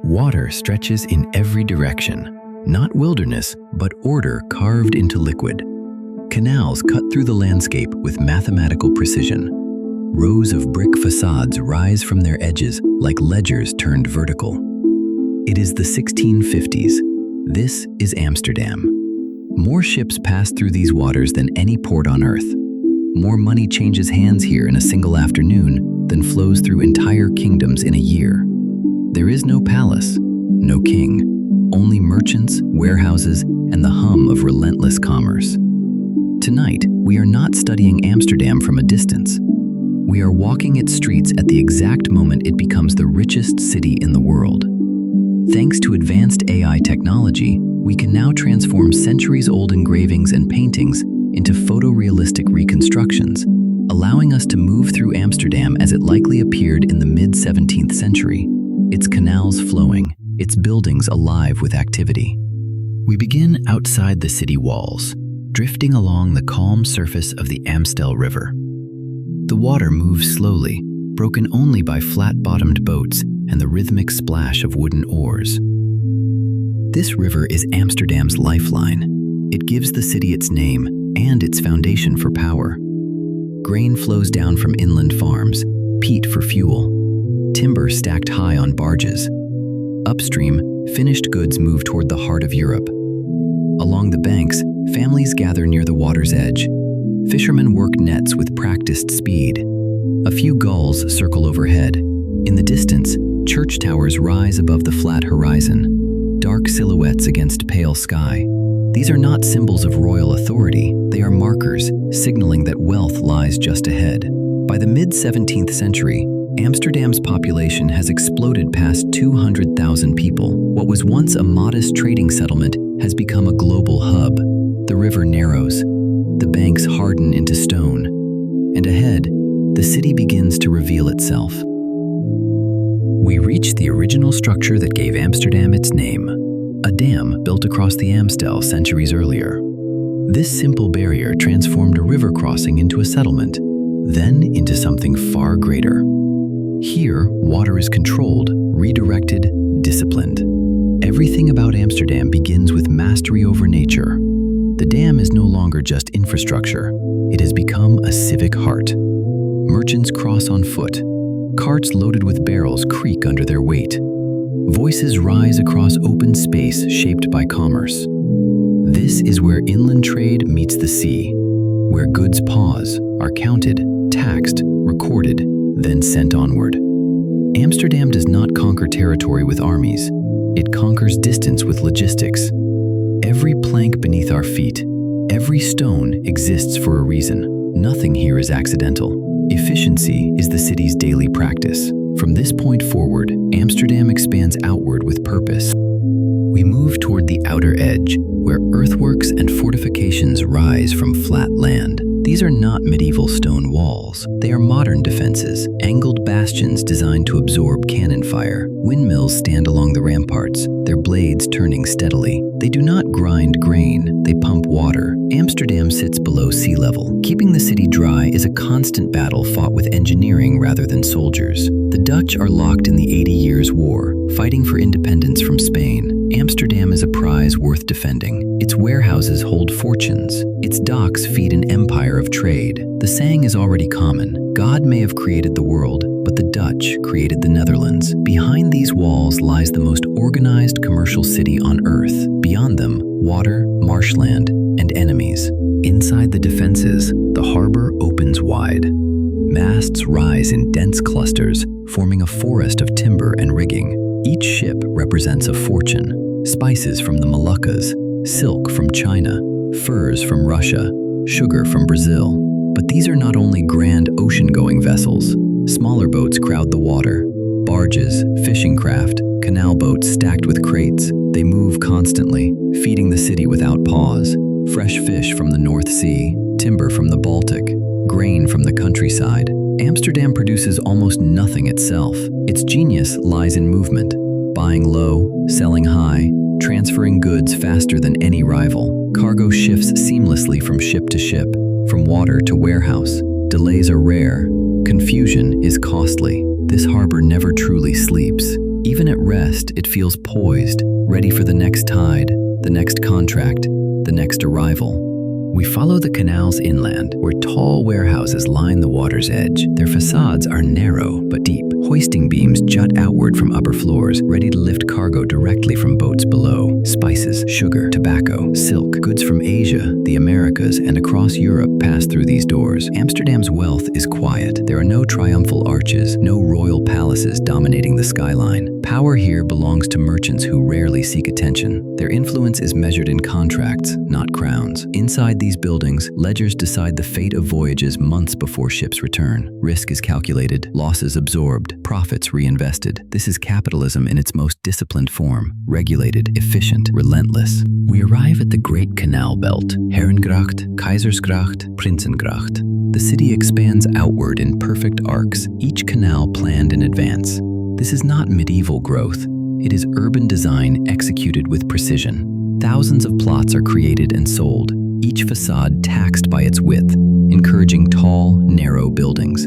Water stretches in every direction, not wilderness, but order carved into liquid. Canals cut through the landscape with mathematical precision. Rows of brick facades rise from their edges like ledgers turned vertical. It is the 1650s. This is Amsterdam. More ships pass through these waters than any port on Earth. More money changes hands here in a single afternoon than flows through entire kingdoms in a year. There is no palace, no king, only merchants, warehouses, and the hum of relentless commerce. Tonight, we are not studying Amsterdam from a distance. We are walking its streets at the exact moment it becomes the richest city in the world. Thanks to advanced AI technology, we can now transform centuries-old engravings and paintings into photorealistic reconstructions, allowing us to move through Amsterdam as it likely appeared in the mid-17th century, its canals flowing, its buildings alive with activity. We begin outside the city walls, drifting along the calm surface of the Amstel River. The water moves slowly, broken only by flat-bottomed boats and the rhythmic splash of wooden oars. This river is Amsterdam's lifeline. It gives the city its name and its foundation for power. Grain flows down from inland farms, peat for fuel, timber stacked high on barges. Upstream, finished goods move toward the heart of Europe. Along the banks, families gather near the water's edge. Fishermen work nets with practiced speed. A few gulls circle overhead. In the distance, church towers rise above the flat horizon, dark silhouettes against pale sky. These are not symbols of royal authority, they are markers, signaling that wealth lies just ahead. By the mid-17th century, Amsterdam's population has exploded past 200,000 people. What was once a modest trading settlement has become a global hub. The river narrows, the banks harden into stone, and ahead, the city begins to reveal itself. We reach the original structure that gave Amsterdam its name, a dam built across the Amstel centuries earlier. This simple barrier transformed a river crossing into a settlement, then into something far greater. Here, water is controlled, redirected, disciplined. Everything about Amsterdam begins with mastery over nature. The dam is no longer just infrastructure. It has become a civic heart. Merchants cross on foot. Carts loaded with barrels creak under their weight. Voices rise across open space shaped by commerce. This is where inland trade meets the sea, where goods pause, are counted, taxed, recorded, then sent onward. Amsterdam does not conquer territory with armies. It conquers distance with logistics. Every plank beneath our feet, every stone exists for a reason. Nothing here is accidental. Efficiency is the city's daily practice. From this point forward, Amsterdam expands outward with purpose. We move toward the outer edge, where earthworks and fortifications rise from flat land. These are not medieval stone walls. They are modern defenses, angled bastions designed to absorb cannon fire. Windmills stand along the ramparts, their blades turning steadily. They do not grind grain, they pump water. Amsterdam sits below sea level. Keeping the city dry is a constant battle fought with engineering rather than soldiers. The Dutch are locked in the 80 Years' War, fighting for independence from Spain. Amsterdam is a prize worth defending. Its warehouses hold fortunes. Its docks feed an empire of trade. The saying is already common. God may have created the world, but the Dutch created the Netherlands. Behind these walls lies the most organized commercial city on Earth. Beyond them, water, marshland, and enemies. Inside the defenses, the harbor opens wide. Masts rise in dense clusters, forming a forest of timber and rigging. Each ship represents a fortune. Spices from the Moluccas, silk from China, furs from Russia, sugar from Brazil. But these are not only grand ocean-going vessels. Smaller boats crowd the water. Barges, fishing craft, canal boats stacked with crates. They move constantly, feeding the city without pause. Fresh fish from the North Sea, timber from the Baltic, grain from the countryside. Amsterdam produces almost nothing itself. Its genius lies in movement, buying low, selling high, transferring goods faster than any rival. Cargo shifts seamlessly from ship to ship, from water to warehouse. Delays are rare. Confusion is costly. This harbor never truly sleeps. Even at rest, it feels poised, ready for the next tide, the next contract, the next arrival. We follow the canals inland, where tall warehouses line the water's edge. Their facades are narrow but deep. Hoisting beams jut outward from upper floors, ready to lift cargo directly from boats below. Spices, sugar, tobacco, silk, goods from Asia, the Americas, and across Europe pass through these doors. Amsterdam's wealth is quiet. There are no triumphal arches, no royal palaces dominating the skyline. Power here belongs to merchants who rarely seek attention. Their influence is measured in contracts, not crowns. Inside these buildings, ledgers decide the fate of voyages months before ships return. Risk is calculated, losses absorbed, profits reinvested. This is capitalism in its most disciplined form, regulated, efficient, relentless. We arrive at the Great Canal Belt, Herengracht, Keizersgracht, Prinsengracht. The city expands outward in perfect arcs, each canal planned in advance. This is not medieval growth. It is urban design executed with precision. Thousands of plots are created and sold, each facade taxed by its width, encouraging tall, narrow buildings.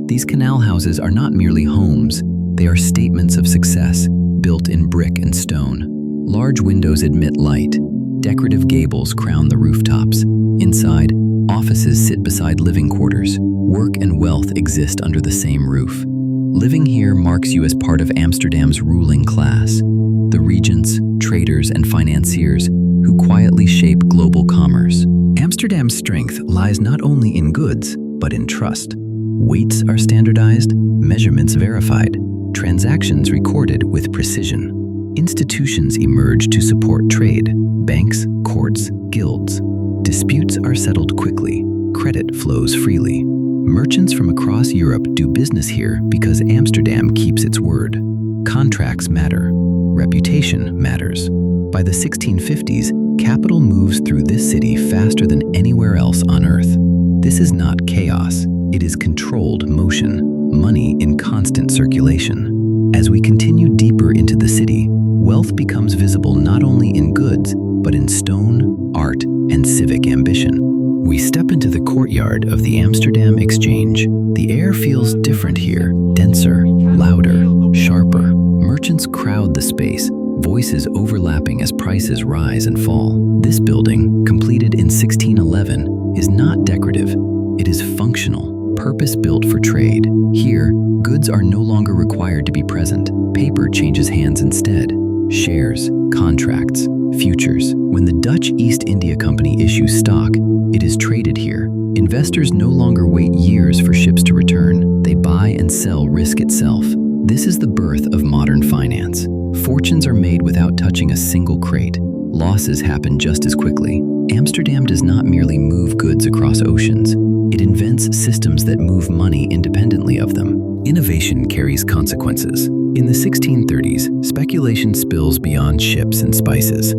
These canal houses are not merely homes, they are statements of success, built in brick and stone. Large windows admit light, decorative gables crown the rooftops. Inside, offices sit beside living quarters. Work and wealth exist under the same roof. Living here marks you as part of Amsterdam's ruling class, the regents, traders, and financiers who quietly shape global commerce. Amsterdam's strength lies not only in goods, but in trust. Weights are standardized, measurements verified, transactions recorded with precision. Institutions emerge to support trade: banks, courts, guilds. Disputes are settled quickly, credit flows freely. Merchants from across Europe do business here because Amsterdam keeps its word. Contracts matter. Reputation matters. By the 1650s, capital moves through this city faster than anywhere else on Earth. This is not chaos. It is controlled motion, money in constant circulation. As we continue deeper into the city, wealth becomes visible not only in goods, but in stone, art, and civic ambition. We step into the courtyard of the Amsterdam Exchange. The air feels different here, denser, louder, sharper. Merchants crowd the space, voices overlapping as prices rise and fall. This building, completed in 1611, is not decorative. It is functional, purpose-built for trade. Here, goods are no longer required to be present. Paper changes hands instead. Shares, contracts, futures. When the Dutch East India Company issues stock, it is traded here. Investors no longer wait years for ships to return. They buy and sell risk itself. This is the birth of modern finance. Fortunes are made without touching a single crate. Losses happen just as quickly. Amsterdam does not merely move goods across oceans. It invents systems that move money independently of them. Innovation carries consequences. In the 1630s, speculation spills beyond ships and spices.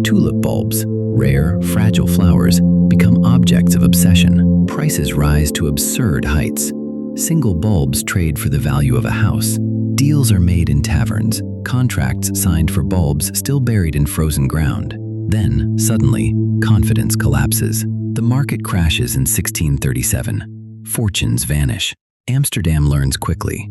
Tulip bulbs, rare, fragile flowers, become objects of obsession. Prices rise to absurd heights. Single bulbs trade for the value of a house. Deals are made in taverns, contracts signed for bulbs still buried in frozen ground. Then, suddenly, confidence collapses. The market crashes in 1637. Fortunes vanish. Amsterdam learns quickly.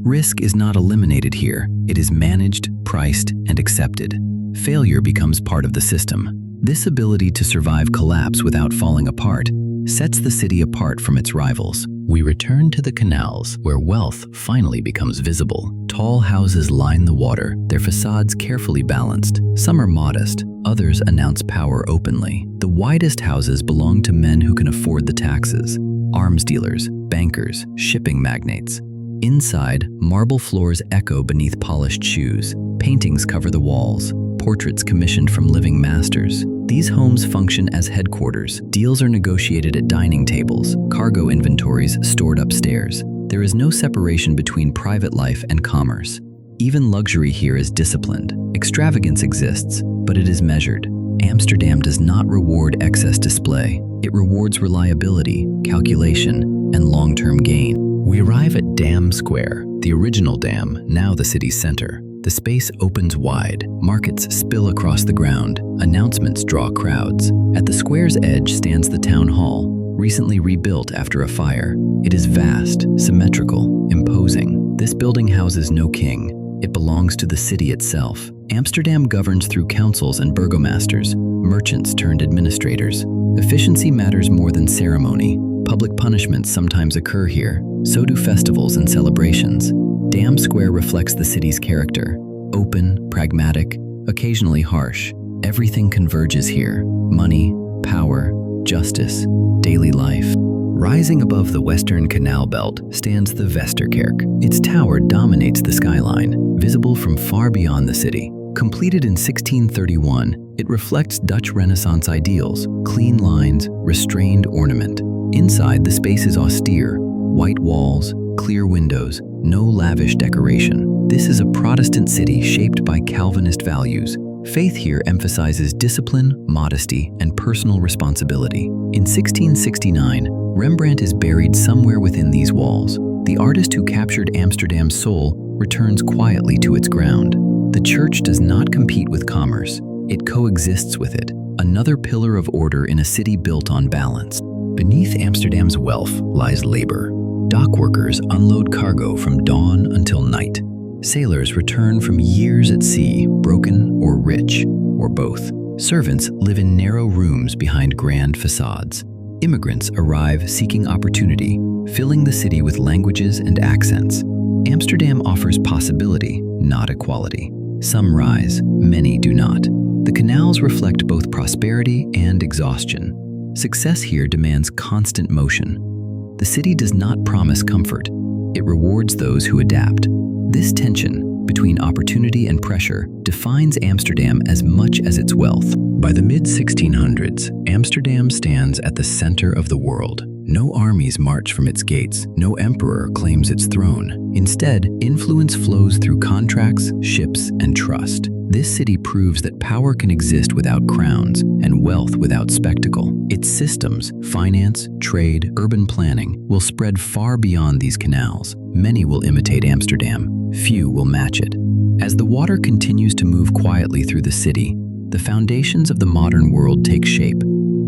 Risk is not eliminated here. It is managed, priced, and accepted. Failure becomes part of the system. This ability to survive collapse without falling apart sets the city apart from its rivals. We return to the canals, where wealth finally becomes visible. Tall houses line the water, their facades carefully balanced. Some are modest, others announce power openly. The widest houses belong to men who can afford the taxes: arms dealers, bankers, shipping magnates. Inside, marble floors echo beneath polished shoes. Paintings cover the walls, portraits commissioned from living masters. These homes function as headquarters. Deals are negotiated at dining tables, cargo inventories stored upstairs. There is no separation between private life and commerce. Even luxury here is disciplined. Extravagance exists, but it is measured. Amsterdam does not reward excess display. It rewards reliability, calculation, and long-term gain. We arrive at Dam Square, the original dam, now the city's center. The space opens wide, markets spill across the ground, announcements draw crowds. At the square's edge stands the town hall, recently rebuilt after a fire. It is vast, symmetrical, imposing. This building houses no king. It belongs to the city itself. Amsterdam governs through councils and burgomasters, merchants turned administrators. Efficiency matters more than ceremony. Public punishments sometimes occur here, so do festivals and celebrations. Dam Square reflects the city's character. Open, pragmatic, occasionally harsh. Everything converges here. Money, power, justice, daily life. Rising above the Western Canal Belt stands the Westerkerk. Its tower dominates the skyline, visible from far beyond the city. Completed in 1631, it reflects Dutch Renaissance ideals: clean lines, restrained ornament. Inside, the space is austere: white walls, clear windows, no lavish decoration. This is a Protestant city shaped by Calvinist values. Faith here emphasizes discipline, modesty, and personal responsibility. In 1669, Rembrandt is buried somewhere within these walls. The artist who captured Amsterdam's soul returns quietly to its ground. The church does not compete with commerce, it coexists with it, another pillar of order in a city built on balance. Beneath Amsterdam's wealth lies labor. Dock workers unload cargo from dawn until night. Sailors return from years at sea, broken or rich, or both. Servants live in narrow rooms behind grand facades. Immigrants arrive seeking opportunity, filling the city with languages and accents. Amsterdam offers possibility, not equality. Some rise, many do not. The canals reflect both prosperity and exhaustion. Success here demands constant motion. The city does not promise comfort. It rewards those who adapt. This tension between opportunity and pressure defines Amsterdam as much as its wealth. By the mid-1600s, Amsterdam stands at the center of the world. No armies march from its gates, no emperor claims its throne. Instead, influence flows through contracts, ships, and trust. This city proves that power can exist without crowns and wealth without spectacle. Its systems, finance, trade, urban planning, will spread far beyond these canals. Many will imitate Amsterdam, few will match it. As the water continues to move quietly through the city, the foundations of the modern world take shape,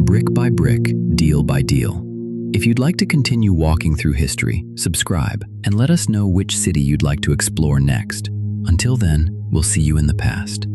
brick by brick, deal by deal. If you'd like to continue walking through history, subscribe and let us know which city you'd like to explore next. Until then, we'll see you in the past.